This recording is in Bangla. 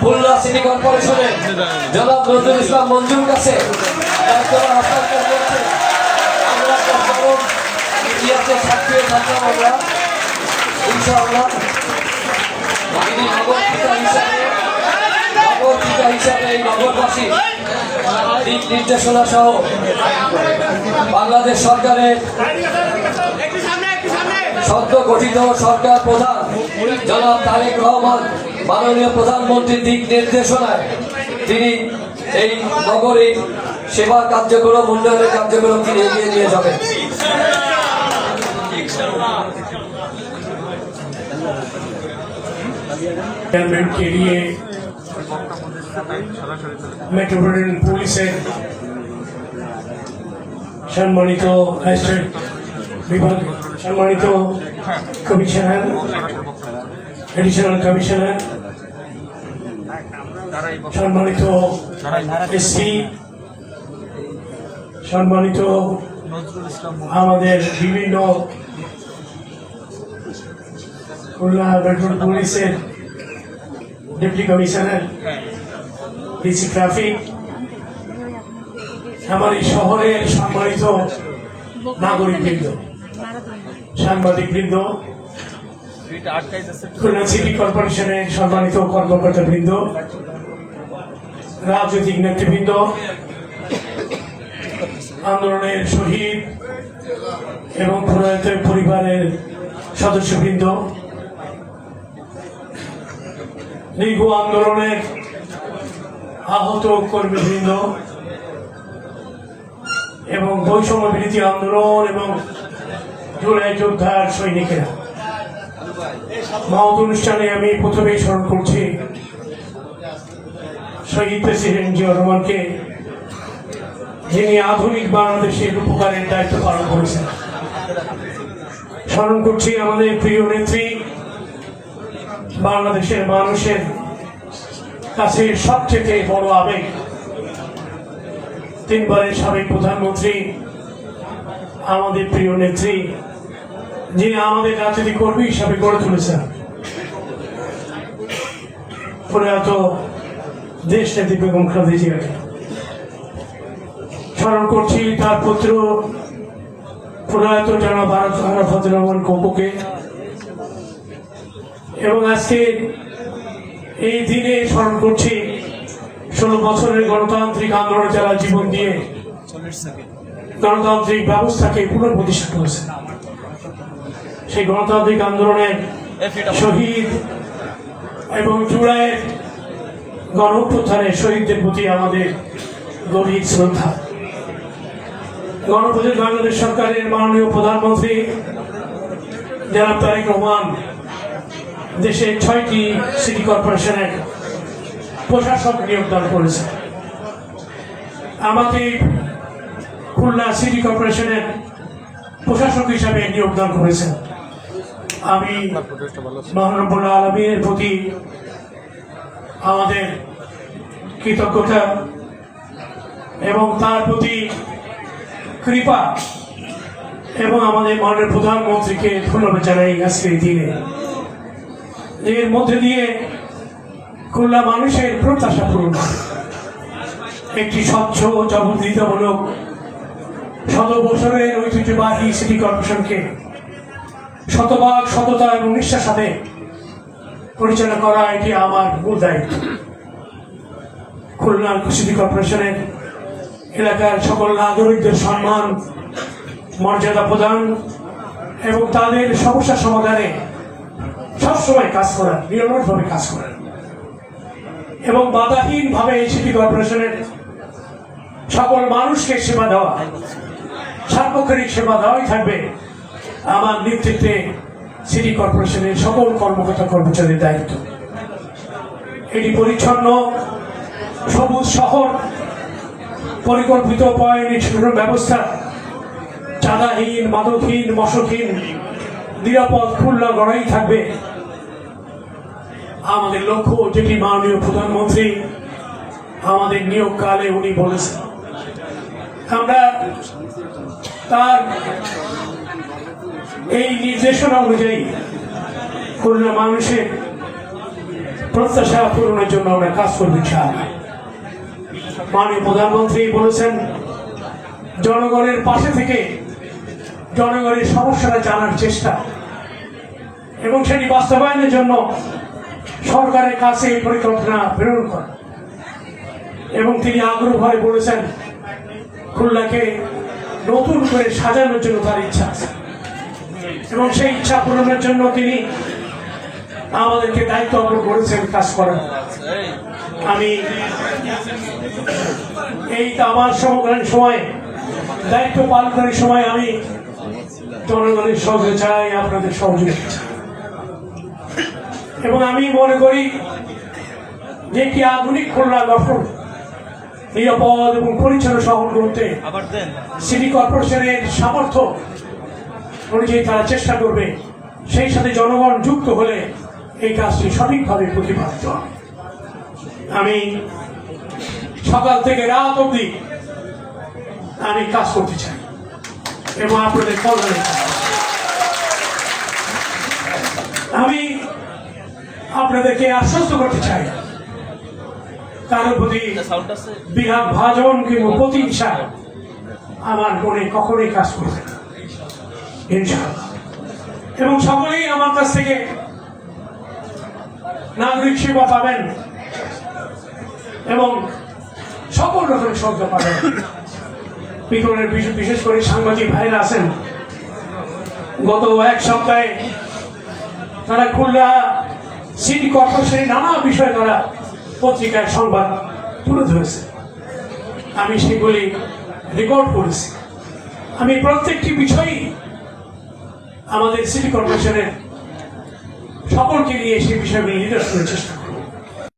খুলনা সিটি কর্পোরেশনের জনাব নজরুল ইসলাম মঞ্জুর কাছে দায়িত্বভার হস্তান্তর করছে। আমরা একটা চরম ইতিহাসের সাক্ষী হয়ে থাকলাম আমরা ইনশাআল্লাহ। তিনি নগরপিতা হিসাবে এই নগরবাসী দিক নির্দেশনা সহ বাংলাদেশ সরকারের সদ্য গঠিত সরকার প্রধান জনাব তারেক রহমান মাননীয় প্রধানমন্ত্রীর দিক নির্দেশনায় তিনি এই নগরীর সেবা কার্যক্রম উন্নয়নের কার্যক্রম তিনি এগিয়ে নিয়ে যাবেন। के लिए मेट्रोपॉलिटन पुलिसेर सम्मानित ম্যাজিস্ট্রেট বিভাগ সম্মানিত কমিশনার এডিশনাল কমিশনার সম্মানিত এসপি সম্মানিত আমাদের বিভিন্ন খুলনা মেট্রো পুলিশের ডিপ্টি কমিশনার ডিসি ট্রাফিক আমার এই শহরের সম্মানিত নাগরিকবৃন্দ সাংবাদিকবৃন্দ খুলনা সিটি কর্পোরেশনের সম্মানিত কর্মকর্তাবৃন্দ রাজনৈতিক নেতৃবৃন্দ আন্দোলনের শহীদ এবং প্রয়াত পরিবারের সদস্যবৃন্দ দীর্ঘ আন্দোলনের আহত কর্মীবৃন্দ এবং বৈষম্য বিরোধী আন্দোলন এবং জুলাই যোদ্ধার সৈনিকেরা, মহৎ অনুষ্ঠানে আমি প্রথমেই স্মরণ করছি শহীদ প্রেসিডেন্ট জিয়াউর রহমানকে, যিনি আধুনিক বাংলাদেশের উপকারের দায়িত্ব পালন করেছেন। স্মরণ করছি আমাদের প্রিয় নেত্রী, বাংলাদেশের মানুষের কাছে সবচেয়ে বড় আবেগ, তিনবারের সাবেক প্রধানমন্ত্রী, আমাদের প্রিয় নেত্রী, যিনি আমাদের রাজনৈতিক কর্মী হিসাবে গড়ে তুলেছেন, প্রয়াত দেশ নেত্রী বেগম খালেদা জিয়াকে। স্মরণ করছি তার পুত্র প্রয়াত জনাব আরাফাত রহমান কপুকে। এবং আজকে এই দিনে স্মরণ করছি 16 বছরের গণতান্ত্রিক আন্দোলনে যারা জীবন দিয়ে গণতান্ত্রিক ব্যবস্থাকে পুনঃপ্রতিষ্ঠা করেছে, সেই গণতান্ত্রিক আন্দোলনের শহীদ এবং জুলাইয়ের গণঅভ্যুত্থানের শহীদদের প্রতি আমাদের গভীর শ্রদ্ধা। গণপ্রজাতন্ত্রী বাংলাদেশ সরকারের মাননীয় প্রধানমন্ত্রী জনাব তারেক রহমান দেশের 6টি সিটি কর্পোরেশনের প্রশাসক নিয়োগদান করেছে। আমাকে খুলনা সিটি কর্পোরেশনের প্রশাসক হিসাবে নিয়োগদান করেছেন। আমি মহান রব্বুল আলামিনের প্রতি আমাদের কৃতজ্ঞতা এবং তার প্রতি কৃপা এবং আমাদের মাননীয় প্রধানমন্ত্রীকে ধন্যবাদ জানাই আজকের এই দিনে। এর মধ্যে দিয়ে খুলনা মানুষের প্রত্যাশা পূরণ একটি স্বচ্ছ জবাবদিহিতামূলক 100 বছরের ঐতিহ্যবাহী সিটি কর্পোরেশনকে শতভাগ সততা এবং নিষ্ঠার সাথে পরিচালনা করা এটি আমার মূল দায়িত্ব। খুলনা সিটি কর্পোরেশনের এলাকার সকল নাগরিকদের সম্মান মর্যাদা প্রদান এবং তাদের সমস্যা সমাধানে সবসময় কাজ করা, নিরলসভাবে কাজ করা এবং বাধাহীনভাবে এই সিটি কর্পোরেশনের সকল মানুষকে সেবা দেওয়া, সার্বক্ষণিক সেবা দেওয়াই থাকবে আমার নেতৃত্বে সিটি কর্পোরেশনের সকল কর্মকর্তা কর্মচারীর দায়িত্ব। এটি পরিচ্ছন্ন সবুজ শহর, পরিকল্পিত পয়ঃনিষ্কাশন ব্যবস্থা, চাঁদাহীন, মাদকহীন, মশকহীন, নিরাপদ খুলনা গড়াই থাকবে আমাদের লক্ষ্য, যেটি মাননীয় প্রধানমন্ত্রী আমাদের নিয়োগকালে উনি বলেছেন। আমরা তার এই নির্দেশনা অনুযায়ী খুলনা মানুষের প্রত্যাশা পূরণের জন্য আমরা কাজ করতে চাই। মাননীয় প্রধানমন্ত্রী বলেছেন জনগণের পাশে থেকে জনগণের সমস্যাটা জানার চেষ্টা এবং সেটি বাস্তবায়নের জন্য সরকারের কাছে এই পরিকল্পনা প্রেরণ করা। এবং তিনি আগ্রহভাবে বলেছেন খুলনাকে নতুন করে সাজানোর জন্য তার ইচ্ছা আছে এবং সেই ইচ্ছা পূরণের জন্য তিনি আমাদেরকে দায়িত্ব অর্পণ করেছেন কাজ করার। আমি এই আমার সমকালীন সময়ে দায়িত্ব পালনের সময় আমি জনগণের সহযোগিতা চাই, আপনাদের সহযোগিতা চাই এবং আমি মনে করি যে একটি আধুনিক খুলনা গঠন নিরাপদ এবং পরিচ্ছন্ন শহর করতে সিটি কর্পোরেশনের সামর্থ্য অনুযায়ী তারা চেষ্টা করবে। সেই সাথে জনগণ যুক্ত হলে এই কাজটি সঠিকভাবে প্রতিপাদিত হবে। আমি সকাল থেকে রাত অবধি আমি কাজ করতে চাই এবং আপনাদের কল্যাণে আমি আপনাদেরকে আশ্বস্ত করতে চাই কারোর প্রতি বিরাগ ভাজন কিংবা প্রতিহিংসা আমার মনে কখনোই কাজ করবে না ইনশাআল্লাহ। এবং সকলেই আমার কাছ থেকে নাগরিক সেবা পাবেন এবং সকল রকমের সহযোগিতা পাবেন। পিছনের বিশেষ করে সাংবাদিক ভাইরা আছেন, গত এক সপ্তাহে তারা খুলনা সিটি কর্পোরেশনের নানা বিষয়ে তারা পত্রিকায় সংবাদ তুলে ধরেছে, আমি সেগুলি রেকর্ড করেছি। আমি প্রত্যেকটি বিষয়ই আমাদের সিটি কর্পোরেশনের সকলকে নিয়ে সেই বিষয়গুলি নির্দেশ করার চেষ্টা করি।